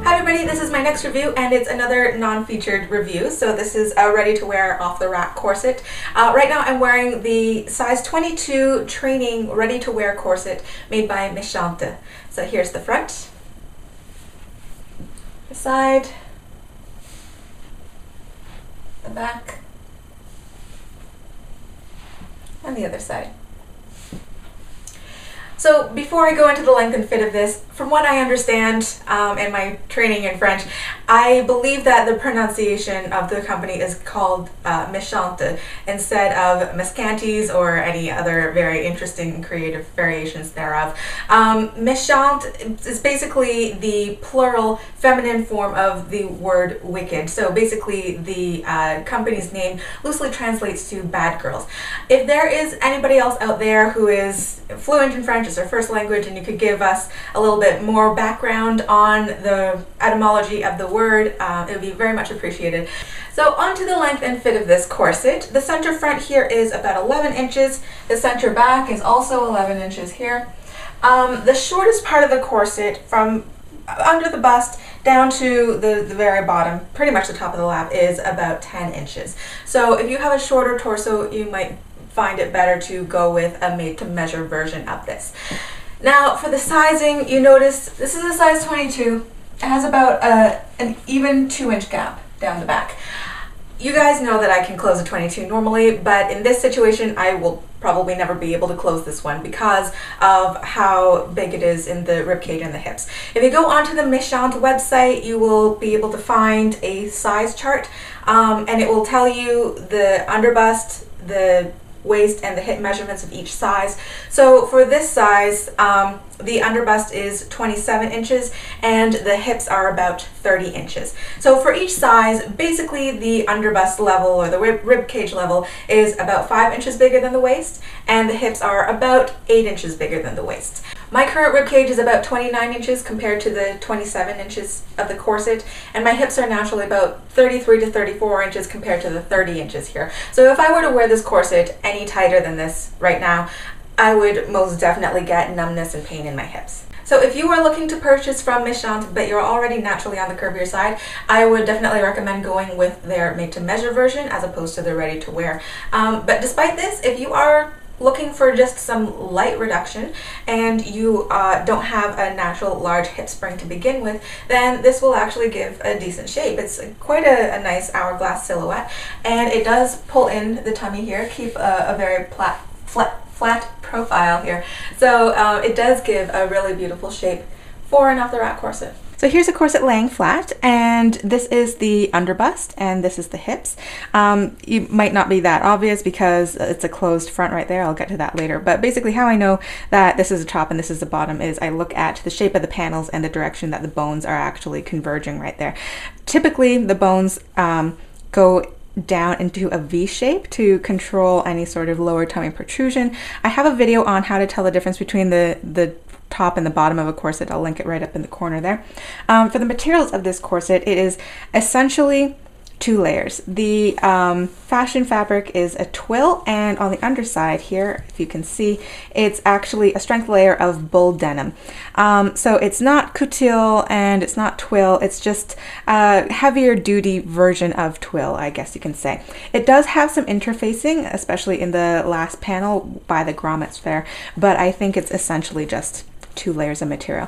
Hi everybody, this is my next review and it's another non-featured review. So this is a ready-to-wear off-the-rack corset. Right now I'm wearing the size 22 training ready-to-wear corset made by Meschantes. So here's the front, the side, the back, and the other side. So before I go into the length and fit of this, from what I understand in my training in French, I believe that the pronunciation of the company is called Meschantes instead of Meschantes or any other very interesting and creative variations thereof. Meschantes is basically the plural feminine form of the word wicked. So basically the company's name loosely translates to bad girls. If there is anybody else out there who is fluent in French, our first language, and you could give us a little bit more background on the etymology of the word, it would be very much appreciated. So on to the length and fit of this corset. The center front here is about 11 inches. The center back is also 11 inches here. The shortest part of the corset from under the bust down to the very bottom, pretty much the top of the lap, is about 10 inches. So if you have a shorter torso, you might find it better to go with a made-to-measure version of this. Now for the sizing, you notice this is a size 22. It has about an even 2-inch gap down the back. You guys know that I can close a 22 normally, but in this situation I will probably never be able to close this one because of how big it is in the ribcage and the hips. If you go onto the Meschantes website, you will be able to find a size chart, and it will tell you the underbust, the waist, and the hip measurements of each size. So for this size, the underbust is 27 inches and the hips are about 30 inches. So for each size, basically the underbust level or the rib cage level is about 5 inches bigger than the waist, and the hips are about 8 inches bigger than the waist. My current rib cage is about 29 inches compared to the 27 inches of the corset, and my hips are naturally about 33 to 34 inches compared to the 30 inches here. So if I were to wear this corset any tighter than this right now, I would most definitely get numbness and pain in my hips. So if you are looking to purchase from Meschantes but you're already naturally on the curvier side, I would definitely recommend going with their made-to-measure version as opposed to the ready-to-wear. But despite this, if you are looking for just some light reduction and you don't have a natural large hip spring to begin with, then this will actually give a decent shape. It's quite a nice hourglass silhouette, and it does pull in the tummy here, keep a very flat profile here. So it does give a really beautiful shape for an off-the-rack corset. So here's a corset laying flat, and this is the underbust and this is the hips. You might not be that obvious because it's a closed front right there. I'll get to that later. But basically how I know that this is the top and this is the bottom is I look at the shape of the panels and the direction that the bones are actually converging right there. Typically the bones go down into a V shape to control any sort of lower tummy protrusion. I have a video on how to tell the difference between the top and the bottom of a corset. I'll link it right up in the corner there. For the materials of this corset, it is essentially 2 layers. The fashion fabric is a twill, and on the underside here, if you can see, it's actually a strength layer of bull denim. So it's not couture and it's not twill, it's just a heavier duty version of twill, I guess you can say. It does have some interfacing, especially in the last panel by the Grommets there, but I think it's essentially just 2 layers of material.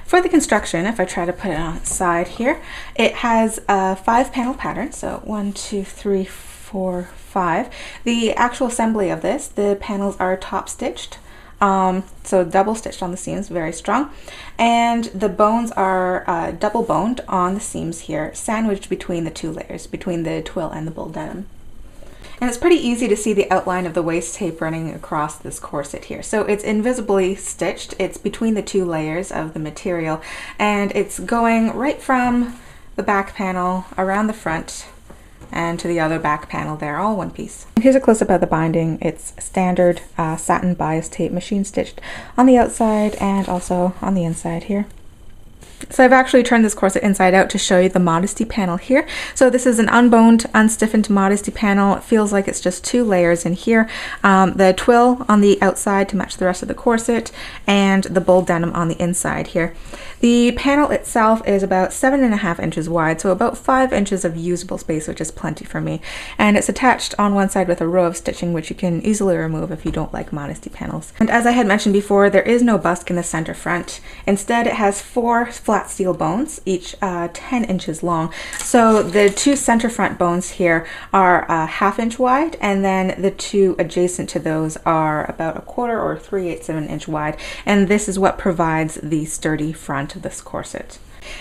For the construction, if I try to put it on its side here, it has a 5-panel pattern, so 1, 2, 3, 4, 5. The actual assembly of this, the panels are top stitched, so double stitched on the seams, very strong, and the bones are double boned on the seams here, sandwiched between the 2 layers, between the twill and the bull denim. And it's pretty easy to see the outline of the waist tape running across this corset here. So it's invisibly stitched. It's between the 2 layers of the material, and it's going right from the back panel around the front and to the other back panel there, all one piece. And here's a close-up of the binding. It's standard satin bias tape, machine stitched on the outside and also on the inside here. So I've actually turned this corset inside out to show you the Modesty panel here. So this is an unboned, unstiffened Modesty panel. It feels like it's just 2 layers in here. The twill on the outside to match the rest of the corset, and the bull denim on the inside here. The panel itself is about 7.5 inches wide, so about 5 inches of usable space, which is plenty for me. And it's attached on one side with a row of stitching, which you can easily remove if you don't like Modesty panels. And as I had mentioned before, there is no busk in the center front. Instead, it has 4 flat steel bones, each 10 inches long. So the 2 center front bones here are 1/2 inch wide, and then the 2 adjacent to those are about 1/4 or 3/8 of an inch wide. And this is what provides the sturdy front of this corset.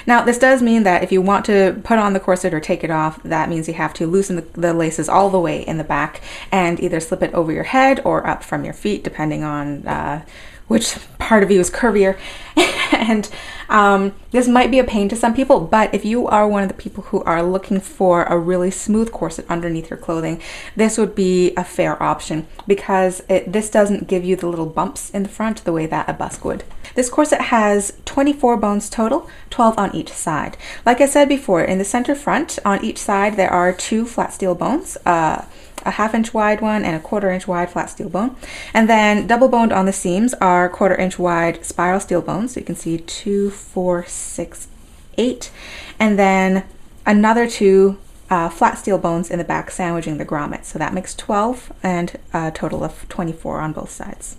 Now, this does mean that if you want to put on the corset or take it off, that means you have to loosen the laces all the way in the back and either slip it over your head or up from your feet, depending on which part of you is curvier. And this might be a pain to some people, but if you are one of the people who are looking for a really smooth corset underneath your clothing, this would be a fair option, because this doesn't give you the little bumps in the front the way that a busk would. This corset has 24 bones total, 12 on each side. Like I said before, in the center front, on each side there are 2 flat steel bones, a 1/2 inch wide one and a 1/4 inch wide flat steel bone. And then double boned on the seams are 1/4 inch wide spiral steel bones. So you can see 2, 4, 6, 8. And then another 2 flat steel bones in the back sandwiching the grommets. So that makes 12 and a total of 24 on both sides.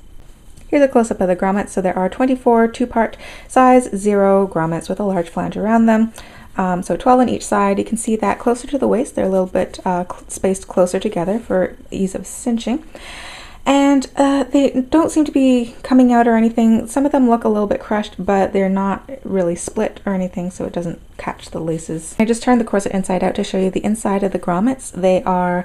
Here's a close-up of the grommets. So there are 24 2-part size 0 grommets with a large flange around them. So 12 on each side. You can see that closer to the waist, they're a little bit spaced closer together for ease of cinching. And they don't seem to be coming out or anything. Some of them look a little bit crushed, but they're not really split or anything, so it doesn't catch the laces. I just turned the corset inside out to show you the inside of the grommets. They are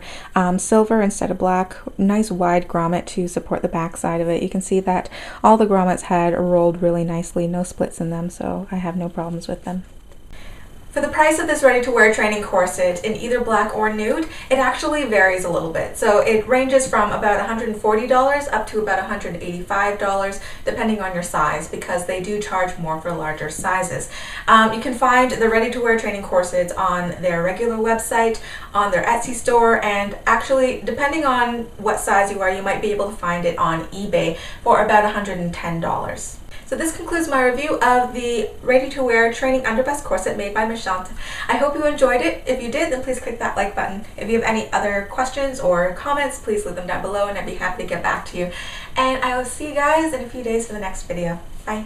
silver instead of black. Nice wide grommet to support the back side of it. You can see that all the grommets had rolled really nicely, no splits in them, so I have no problems with them. For the price of this ready-to-wear training corset in either black or nude, it actually varies a little bit. So it ranges from about $140 up to about $185, depending on your size, because they do charge more for larger sizes. You can find the ready-to-wear training corsets on their regular website, on their Etsy store, and actually, depending on what size you are, you might be able to find it on eBay for about $110. So this concludes my review of the ready-to-wear training underbust corset made by Meschantes. I hope you enjoyed it. If you did, then please click that like button. If you have any other questions or comments, please leave them down below and I'd be happy to get back to you. And I will see you guys in a few days for the next video. Bye.